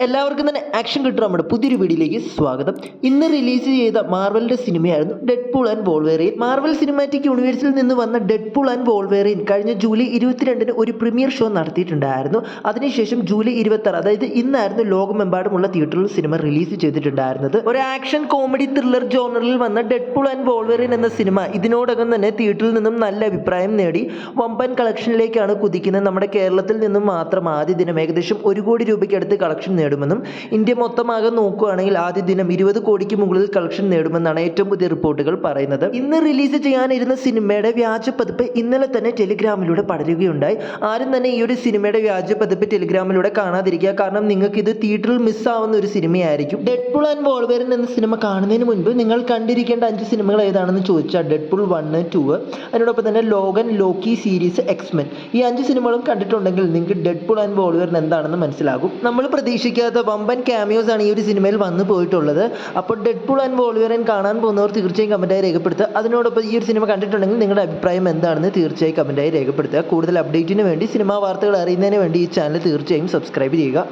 എല്ലാവർക്കും തന്നെ ആക്ഷൻ കിട്ടുന്ന നമ്മുടെ പുതിയൊരു വീഡിയോയിലേക്ക് സ്വാഗതം. ഇന്ന് റിലീസ് ചെയ്ത മാർവലിന്റെ സിനിമയായിരുന്നു ഡെഡ്പൂൾ ആൻഡ് വോൾവേറിയൻ. മാർവൽ സിനിമാറ്റിക് യൂണിവേഴ്സിൽ നിന്ന് വന്ന ഡെഡ്പൂൾ ആൻഡ് വോൾവേറിയൻ കഴിഞ്ഞ ജൂലൈ 22-ന് ഒരു പ്രീമിയർ ഷോ നടത്തിയിട്ടുണ്ടായിരുന്നു. അതിനുശേഷം ജൂലൈ 26, അതായത് ഇന്നായിരുന്നു ലോകമെമ്പാടുമുള്ള തിയേറ്ററിൽ സിനിമ റിലീസ് ചെയ്തിട്ടുണ്ടായിരുന്നത്. ഒരു ആക്ഷൻ കോമഡി ത്രില്ലർ ജോണറിൽ വന്ന ഡെഡ്പൂൾ ആൻഡ് വോൾവേറിയൻ എന്ന സിനിമ ഇതിനോടകം തന്നെ തിയേറ്ററിൽ നിന്നും നല്ല അഭിപ്രായം നേടി വമ്പൻ കളക്ഷനിലേക്കാണ് കുതിക്കുന്നത്. നമ്മുടെ കേരളത്തിൽ നിന്നും മാത്രം ആദ്യ ദിനം ഏകദേശം 1 കോടി രൂപയ്ക്ക് അടുത്ത് കളക്ഷൻ നേടുമെന്നും ഇന്ത്യ മൊത്തമാകെ നോക്കുകയാണെങ്കിൽ ആദ്യ ദിനം 20 കോടിക്ക് മുകളിൽ കളക്ഷൻ നേടുമെന്നാണ് ഏറ്റവും പുതിയ റിപ്പോർട്ടുകൾ പറയുന്നത്. ഇന്ന് റിലീസ് ചെയ്യാനിരുന്ന സിനിമയുടെ വ്യാജ പതിപ്പ് ഇന്നലെ തന്നെ ടെലിഗ്രാമിലൂടെ പടരുകയുണ്ടായി. ആരും തന്നെ ഈ ഒരു സിനിമയുടെ വ്യാജ പതിപ്പ് ടെലിഗ്രാമിലൂടെ കാണാതിരിക്കുക, കാരണം നിങ്ങൾക്ക് ഇത് തിയേറ്ററിൽ മിസ്സാവുന്ന ഒരു സിനിമയായിരിക്കും. ഡെഡ്പൂൾ ആൻഡ് വോൾവേറിൻ എന്ന സിനിമ കാണുന്നതിന് മുൻപ് നിങ്ങൾ കണ്ടിരിക്കേണ്ട 5 സിനിമകൾ ഏതാണെന്ന് ചോദിച്ചാൽ ഡെഡ്പൂൾ 1, 2, അതിനോടൊപ്പം തന്നെ ലോഗൻ, ലോക്കി സീരീസ്, എക്സ്മെൻ, ഈ 5 സിനിമകളും കണ്ടിട്ടുണ്ടെങ്കിൽ നിങ്ങൾക്ക് ഡെഡ്പൂൾ ആൻഡ് വോൾവേറിൻ എന്താണെന്ന് മനസ്സിലാകും. നമ്മൾ പ്രതീക്ഷിക്കാത്ത വമ്പൻ ക്യാമിയോസ് ആണ് ഈ ഒരു സിനിമയിൽ വന്നു പോയിട്ടുള്ളത്. അപ്പോൾ ഡെഡ്പൂൾ ആൻഡ് വോൾവേറിൻ കാണാൻ പോകുന്നവർ തീർച്ചയായും കമൻറ്റായി രേഖപ്പെടുത്തുക. അതിനോടൊപ്പം ഈ ഒരു സിനിമ കണ്ടിട്ടുണ്ടെങ്കിൽ നിങ്ങളുടെ അഭിപ്രായം എന്താണെന്ന് തീർച്ചയായും കമൻറ്റായി രേഖപ്പെടുത്തുക. കൂടുതൽ അപ്ഡേറ്റിന് വേണ്ടി, സിനിമാ വാർത്തകൾ അറിയുന്നതിന് വേണ്ടി ഈ ചാനൽ തീർച്ചയായും സബ്സ്ക്രൈബ് ചെയ്യുക.